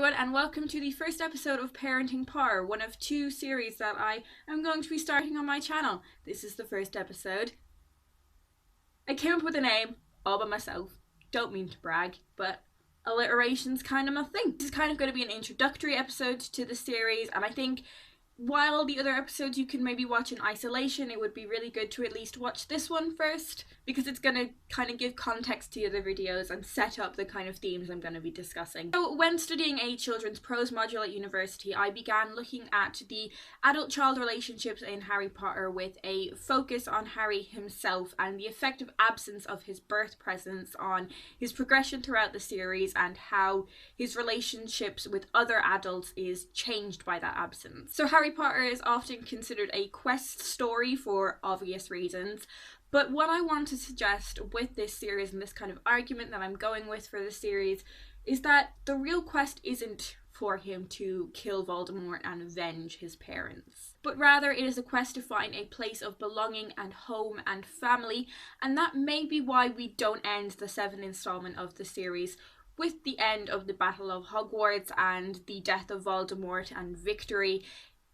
everyone, and welcome to the first episode of Parenting Power, one of two series that I am going to be starting on my channel. This is the first episode. I came up with a name all by myself. Don't mean to brag, but alliteration's kind of my thing. This is kind of going to be an introductory episode to the series, and I think while the other episodes you can maybe watch in isolation, it would be really good to at least watch this one first, because it's going to kind of give context to the other videos and set up the kind of themes I'm going to be discussing. So when studying a children's prose module at university, I began looking at the adult-child relationships in Harry Potter with a focus on Harry himself and the effective absence of his birth presence on his progression throughout the series and how his relationships with other adults is changed by that absence. So Harry Potter is often considered a quest story for obvious reasons, but what I want to suggest with this series and this kind of argument that I'm going with for the series is that the real quest isn't for him to kill Voldemort and avenge his parents, but rather it is a quest to find a place of belonging and home and family, and that may be why we don't end the 7th installment of the series with the end of the Battle of Hogwarts and the death of Voldemort and victory.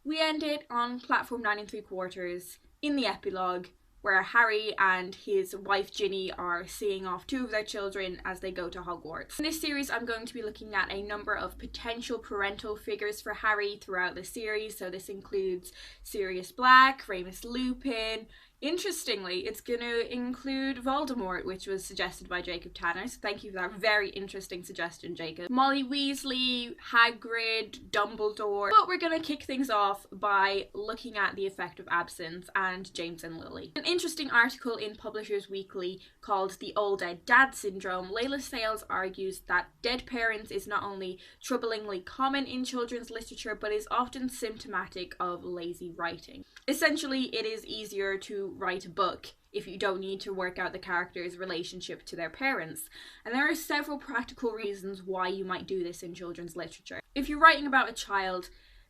We end it on platform 9 3/4 in the epilogue, where Harry and his wife Ginny are seeing off two of their children as they go to Hogwarts. In this series, I'm going to be looking at a number of potential parental figures for Harry throughout the series. So this includes Sirius Black, Remus Lupin. Interestingly, it's going to include Voldemort, which was suggested by Jacob Tanner, so thank you for that very interesting suggestion, Jacob. Molly Weasley, Hagrid, Dumbledore. But we're going to kick things off by looking at the effect of absence and James and Lily. An interesting article in Publishers Weekly called The Old Dead Dad Syndrome, Layla Sales argues that dead parents is not only troublingly common in children's literature, but is often symptomatic of lazy writing. Essentially, it is easier to write a book if you don't need to work out the character's relationship to their parents. And there are several practical reasons why you might do this in children's literature. If you're writing about a child,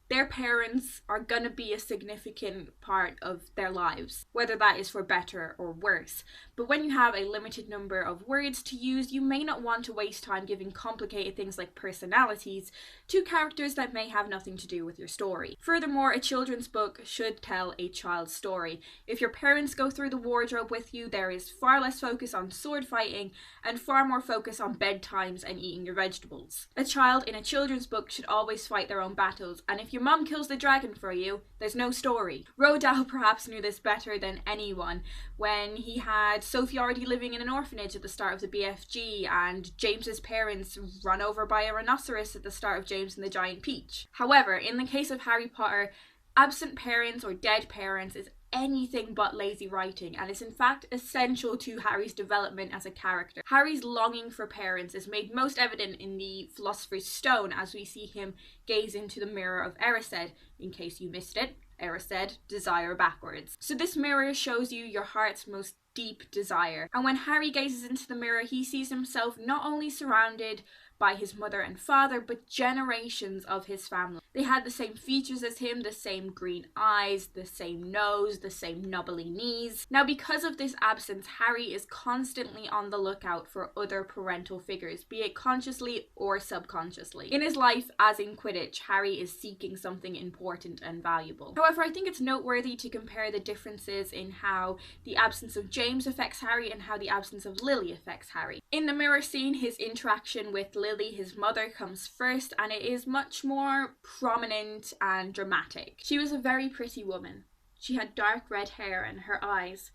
their parents are going to be a significant part of their lives, whether that is for better or worse. But when you have a limited number of words to use, you may not want to waste time giving complicated things like personalities to characters that may have nothing to do with your story. Furthermore, a children's book should tell a child's story. If your parents go through the wardrobe with you, there is far less focus on sword fighting and far more focus on bedtimes and eating your vegetables. A child in a children's book should always fight their own battles, and if your mum kills the dragon for you, there's no story. Roald Dahl perhaps knew this better than anyone when he had Sophie already living in an orphanage at the start of the BFG and James's parents run over by a rhinoceros at the start of James and the Giant Peach. However, in the case of Harry Potter, absent parents or dead parents is anything but lazy writing, and is in fact essential to Harry's development as a character. Harry's longing for parents is made most evident in the Philosopher's Stone as we see him gaze into the mirror of Erised. In case you missed it, Erised, desire backwards. So this mirror shows you your heart's most deep desire, and when Harry gazes into the mirror, he sees himself not only surrounded by his mother and father, but generations of his family. They had the same features as him, the same green eyes, the same nose, the same knobbly knees. Now, because of this absence, Harry is constantly on the lookout for other parental figures, be it consciously or subconsciously. In his life, as in Quidditch, Harry is seeking something important and valuable. However, I think it's noteworthy to compare the differences in how the absence of James affects Harry and how the absence of Lily affects Harry. In the mirror scene, his interaction with Lily, his mother, comes first, and it is much more prominent and dramatic. She was a very pretty woman. She had dark red hair and her eyes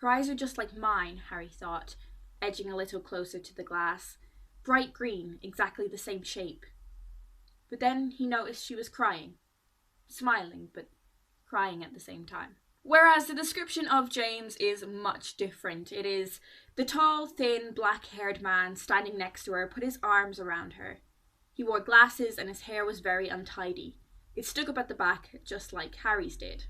are just like mine, Harry thought, edging a little closer to the glass. Bright green, exactly the same shape. But then he noticed she was crying. Smiling, but crying at the same time. Whereas the description of James is much different. It is the tall, thin, black-haired man standing next to her put his arms around her. He wore glasses and his hair was very untidy. It stuck up at the back, just like Harry's did.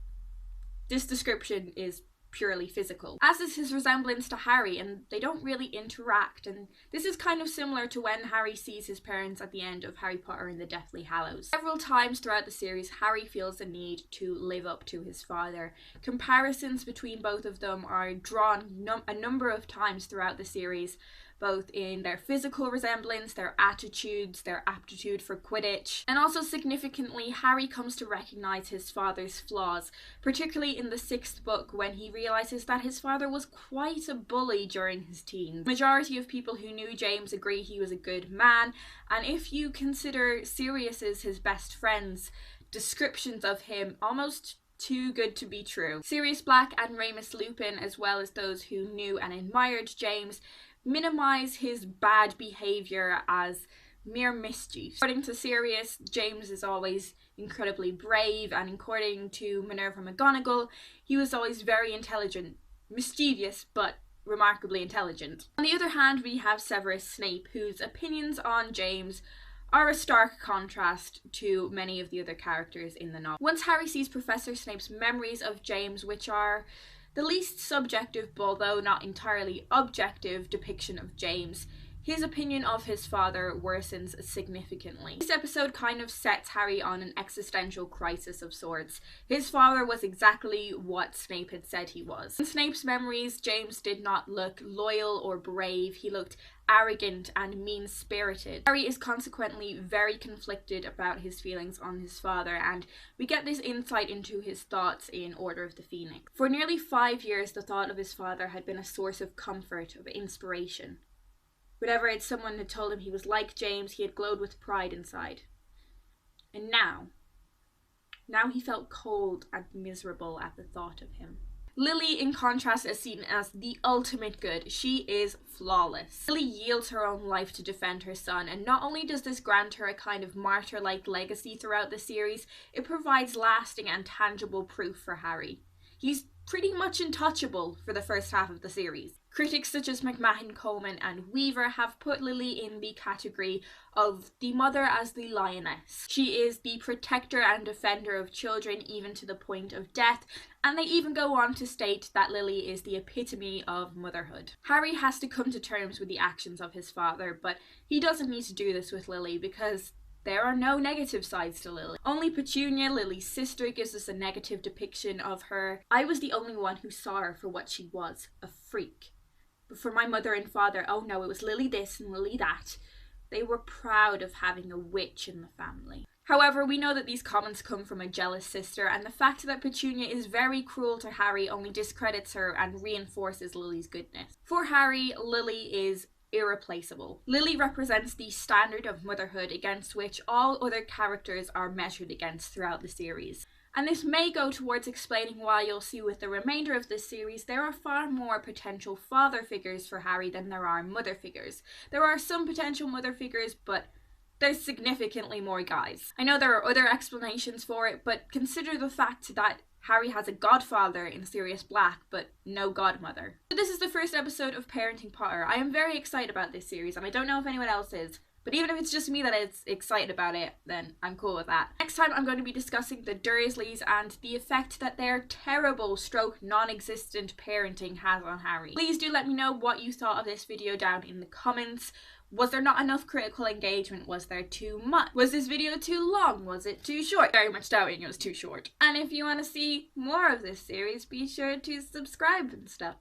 This description is purely physical, as is his resemblance to Harry, and they don't really interact, and this is kind of similar to when Harry sees his parents at the end of Harry Potter and the Deathly Hallows. Several times throughout the series, Harry feels the need to live up to his father. Comparisons between both of them are drawn a number of times throughout the series, both in their physical resemblance, their attitudes, their aptitude for Quidditch, and also significantly, Harry comes to recognise his father's flaws, particularly in the 6th book when he realises that his father was quite a bully during his teens. The majority of people who knew James agree he was a good man, and if you consider Sirius's his best friends, descriptions of him almost too good to be true. Sirius Black and Remus Lupin, as well as those who knew and admired James, minimise his bad behaviour as mere mischief. According to Sirius, James is always incredibly brave, and according to Minerva McGonagall, he was always very intelligent, mischievous, but remarkably intelligent. On the other hand, we have Severus Snape, whose opinions on James are a stark contrast to many of the other characters in the novel. Once Harry sees Professor Snape's memories of James, which are the least subjective, but although not entirely objective, depiction of James, his opinion of his father worsens significantly. This episode kind of sets Harry on an existential crisis of sorts. His father was exactly what Snape had said he was. In Snape's memories, James did not look loyal or brave, he looked arrogant and mean-spirited. Harry is consequently very conflicted about his feelings on his father, and we get this insight into his thoughts in Order of the Phoenix. For nearly 5 years, the thought of his father had been a source of comfort, of inspiration. Whenever someone had told him he was like James, he had glowed with pride inside. And now he felt cold and miserable at the thought of him. Lily, in contrast, is seen as the ultimate good. She is flawless. Lily yields her own life to defend her son, and not only does this grant her a kind of martyr-like legacy throughout the series, it provides lasting and tangible proof for Harry. He's pretty much untouchable for the first half of the series. Critics such as McMahon, Coleman and Weaver have put Lily in the category of the mother as the lioness. She is the protector and defender of children even to the point of death, and they even go on to state that Lily is the epitome of motherhood. Harry has to come to terms with the actions of his father, but he doesn't need to do this with Lily because there are no negative sides to Lily. Only Petunia, Lily's sister, gives us a negative depiction of her. I was the only one who saw her for what she was, a freak. But for my mother and father, oh no, it was Lily this and Lily that. They were proud of having a witch in the family. However, we know that these comments come from a jealous sister, and the fact that Petunia is very cruel to Harry only discredits her and reinforces Lily's goodness. For Harry, Lily is irreplaceable. Lily represents the standard of motherhood against which all other characters are measured against throughout the series. And this may go towards explaining why you'll see with the remainder of this series there are far more potential father figures for Harry than there are mother figures. There are some potential mother figures, but there's significantly more guys. I know there are other explanations for it, but consider the fact that Harry has a godfather in Sirius Black, but no godmother. So this is the first episode of Parenting Potter. I am very excited about this series, and I don't know if anyone else is. But even if it's just me that is excited about it, then I'm cool with that. Next time I'm going to be discussing the Dursleys and the effect that their terrible stroke non-existent parenting has on Harry. Please do let me know what you thought of this video down in the comments. Was there not enough critical engagement? Was there too much? Was this video too long? Was it too short? Very much doubting it was too short. And if you want to see more of this series, be sure to subscribe and stuff.